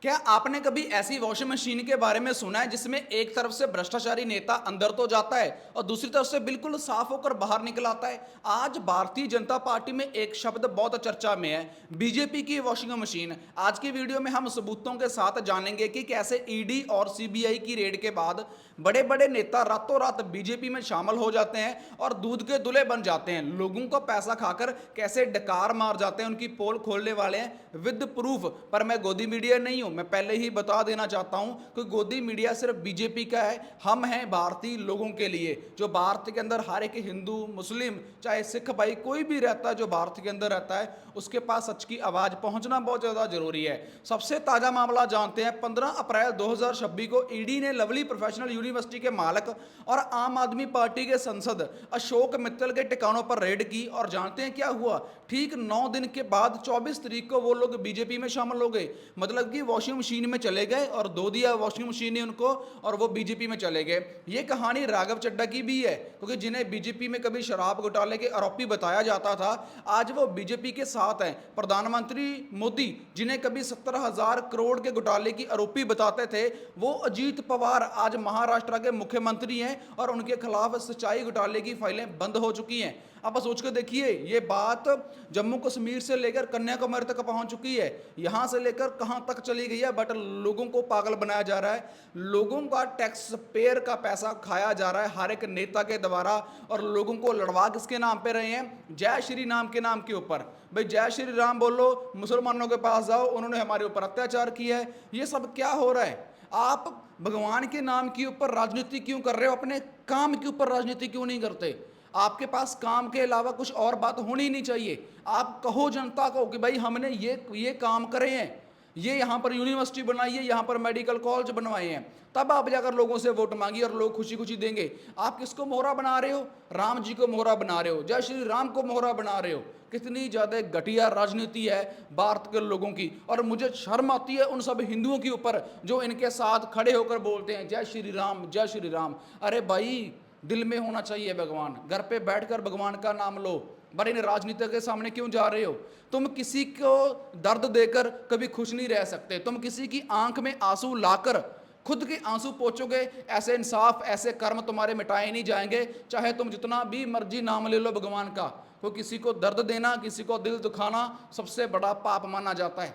क्या आपने कभी ऐसी वॉशिंग मशीन के बारे में सुना है जिसमें एक तरफ से भ्रष्टाचारी नेता अंदर तो जाता है और दूसरी तरफ से बिल्कुल साफ होकर बाहर निकल आता है। आज भारतीय जनता पार्टी में एक शब्द बहुत चर्चा में है, बीजेपी की वॉशिंग मशीन। आज की वीडियो में हम सबूतों के साथ जानेंगे कि कैसे ईडी और सीबीआई की रेड के बाद बड़े बड़े नेता रातों रात बीजेपी में शामिल हो जाते हैं और दूध के दूल्हे बन जाते हैं। लोगों का पैसा खाकर कैसे डकार मार जाते हैं, उनकी पोल खोलने वाले हैं विद प्रूफ। पर मैं गोदी मीडिया नहीं हूं, मैं पहले ही बता देना चाहता हूं कि गोदी मीडिया सिर्फ बीजेपी का है। हम हैं भारतीय लोगों के लिए, जो भारत के अंदर हर एक हिंदू मुस्लिम चाहे सिख भाई कोई भी रहता है जो भारत के अंदर रहता है, उसके पास सच की आवाज पहुंचना बहुत ज्यादा जरूरी है। सबसे ताजा मामला जानते हैं। 15 अप्रैल 2026 को ईडी ने लवली प्रोफेशनल यूनिवर्सिटी के मालिक और आम आदमी पार्टी के सांसद अशोक मित्तल के ठिकानों पर रेड की और जानते हैं क्या हुआ। ठीक 9 दिन के बाद 24 तारीख को वो लोग बीजेपी में शामिल हो गए। मतलब कि वॉशिंग मशीन में चले गए और धो दिया वॉशिंग मशीन ने उनको और वो बीजेपी में चले गए। ये कहानी राघव चड्ढा की भी है, क्योंकि जिन्हें बीजेपी में कभी शराब घोटाले के आरोपी बताया जाता था, आज वो बीजेपी के साथ हैं। प्रधानमंत्री मोदी जिन्हें कभी 70,000 करोड़ के घोटाले की आरोपी बताते थे, वो अजीत पवार आज महाराष्ट्र के मुख्यमंत्री हैं और उनके खिलाफ सच्चाई घोटाले की फाइलें बंद हो चुकी हैं। अब सोच के देखिए, ये बात जम्मू कश्मीर से लेकर कन्याकुमारी तक पहुंच चुकी है, यहां से लेकर कहां तक चली गई है। बट लोगों को पागल बनाया जा रहा है, लोगों का टैक्स पेयर का पैसा खाया जा रहा है हर एक नेता के द्वारा। और लोगों को लड़वा किसके नाम पे रहे हैं? जय श्री राम के नाम के ऊपर। भाई जय श्री राम बोलो, मुसलमानों के पास जाओ, उन्होंने हमारे ऊपर अत्याचार किया है। ये सब क्या हो रहा है? आप भगवान के नाम के ऊपर राजनीति क्यों कर रहे हो? अपने काम के ऊपर राजनीति क्यों नहीं करते? आपके पास काम के अलावा कुछ और बात होनी नहीं चाहिए। आप कहो जनता को कि भाई हमने ये काम करे हैं, ये यहाँ पर यूनिवर्सिटी बनाई है, यहाँ पर मेडिकल कॉलेज बनवाए हैं, तब आप जाकर लोगों से वोट मांगिए और लोग खुशी खुशी देंगे। आप किसको मोहरा बना रहे हो? राम जी को मोहरा बना रहे हो, जय श्री राम को मोहरा बना रहे हो। कितनी ज्यादा घटिया राजनीति है भारत के लोगों की। और मुझे शर्म आती है उन सब हिंदुओं के ऊपर जो इनके साथ खड़े होकर बोलते हैं जय श्री राम जय श्री राम। अरे भाई, दिल में होना चाहिए भगवान। घर पे बैठकर भगवान का नाम लो, पर इन राजनीति के सामने क्यों जा रहे हो? तुम किसी को दर्द देकर कभी खुश नहीं रह सकते। तुम किसी की आंख में आंसू लाकर खुद के आंसू पोंछोगे, ऐसे इंसाफ ऐसे कर्म तुम्हारे मिटाए नहीं जाएंगे, चाहे तुम जितना भी मर्जी नाम ले लो भगवान का। तो किसी को दर्द देना, किसी को दिल दुखाना सबसे बड़ा पाप माना जाता है।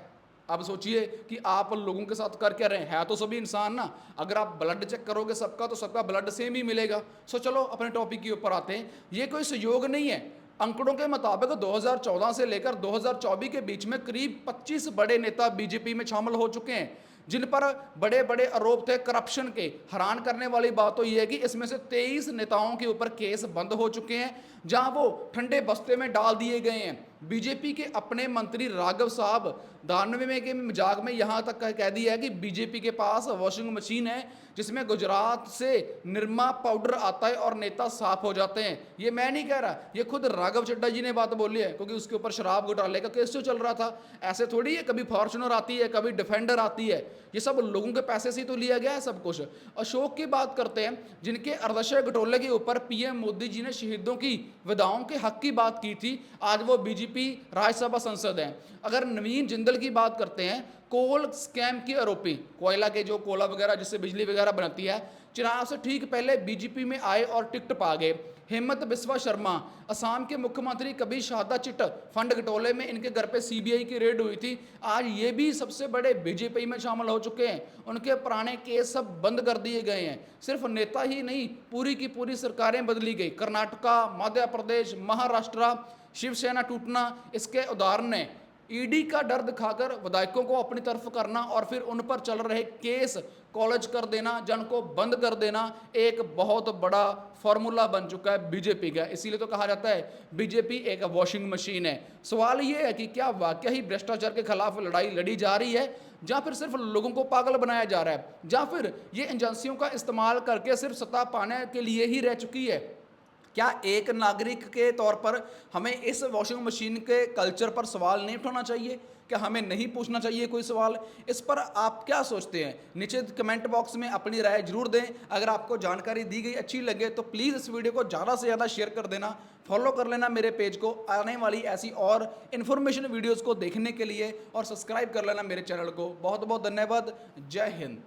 अब सोचिए कि आप लोगों के साथ कर क्या रहे हैं। तो सभी इंसान ना, अगर आप ब्लड चेक करोगे सबका, तो सबका ब्लड सेम ही मिलेगा। सो चलो अपने टॉपिक के ऊपर आते हैं। ये कोई सहयोग नहीं है। अंकड़ों के मुताबिक 2014 से लेकर 2024 के बीच में करीब 25 बड़े नेता बीजेपी में शामिल हो चुके हैं, जिन पर बड़े बड़े आरोप थे करप्शन के। हैरान करने वाली बात तो यह है कि इसमें से 23 नेताओं के ऊपर केस बंद हो चुके हैं, जहां वो ठंडे बस्ते में डाल दिए गए हैं। बीजेपी के अपने मंत्री राघव साहब 92 के मजाक में यहां तक कह दिया है कि बीजेपी के पास वॉशिंग मशीन है जिसमें गुजरात से निरमा पाउडर आता है और नेता साफ हो जाते हैं। ये मैं नहीं कह रहा, ये खुद राघव चड्ढा जी ने बात बोली है, क्योंकि उसके ऊपर शराब घोटाले का केस जो चल रहा था। ऐसे थोड़ी है कभी फॉर्चुनर आती है, कभी डिफेंडर आती है, ये सब लोगों के पैसे से तो लिया गया है सब कुछ। अशोक की बात करते हैं, जिनके अर्धशय घटोले के ऊपर पीएम मोदी जी ने शहीदों की विधवाओं के हक की बात की थी। आज वो बीजेपी राज्यसभा सांसद हैं। अगर नवीन जिंदल की बात करते हैं, कोल स्कैम के आरोपी, कोयला के जो कोला वगैरह जिससे बिजली वगैरह बनती है, चुनाव से ठीक पहले बीजेपी में आए और टिकट पा गए। हेमंत बिस्वा शर्मा, असम के मुख्यमंत्री, कभी शारदा चिट फंड घटोले में इनके घर पे सीबीआई की रेड हुई थी, आज ये भी सबसे बड़े बीजेपी में शामिल हो चुके हैं। उनके पुराने केस सब बंद कर दिए गए हैं। सिर्फ नेता ही नहीं, पूरी की पूरी सरकारें बदली गई। कर्नाटका, मध्य प्रदेश, महाराष्ट्र, शिवसेना टूटना इसके उदाहरण है। ईडी का डर दिखाकर विधायकों को अपनी तरफ करना और फिर उन पर चल रहे केस कॉलेज कर देना, जन को बंद कर देना, एक बहुत बड़ा फॉर्मूला बन चुका है बीजेपी का। इसीलिए तो कहा जाता है बीजेपी एक वॉशिंग मशीन है। सवाल यह है कि क्या वाकई ही भ्रष्टाचार के खिलाफ लड़ाई लड़ी जा रही है, या फिर सिर्फ लोगों को पागल बनाया जा रहा है, या फिर ये एजेंसियों का इस्तेमाल करके सिर्फ सत्ता पाने के लिए ही रह चुकी है? क्या एक नागरिक के तौर पर हमें इस वॉशिंग मशीन के कल्चर पर सवाल नहीं उठाना चाहिए? क्या हमें नहीं पूछना चाहिए कोई सवाल? इस पर आप क्या सोचते हैं? नीचे कमेंट बॉक्स में अपनी राय जरूर दें। अगर आपको जानकारी दी गई अच्छी लगे तो प्लीज़ इस वीडियो को ज़्यादा से ज़्यादा शेयर कर देना। फॉलो कर लेना मेरे पेज को आने वाली ऐसी और इन्फॉर्मेशन वीडियोज़ को देखने के लिए, और सब्सक्राइब कर लेना मेरे चैनल को। बहुत बहुत धन्यवाद। जय हिंद।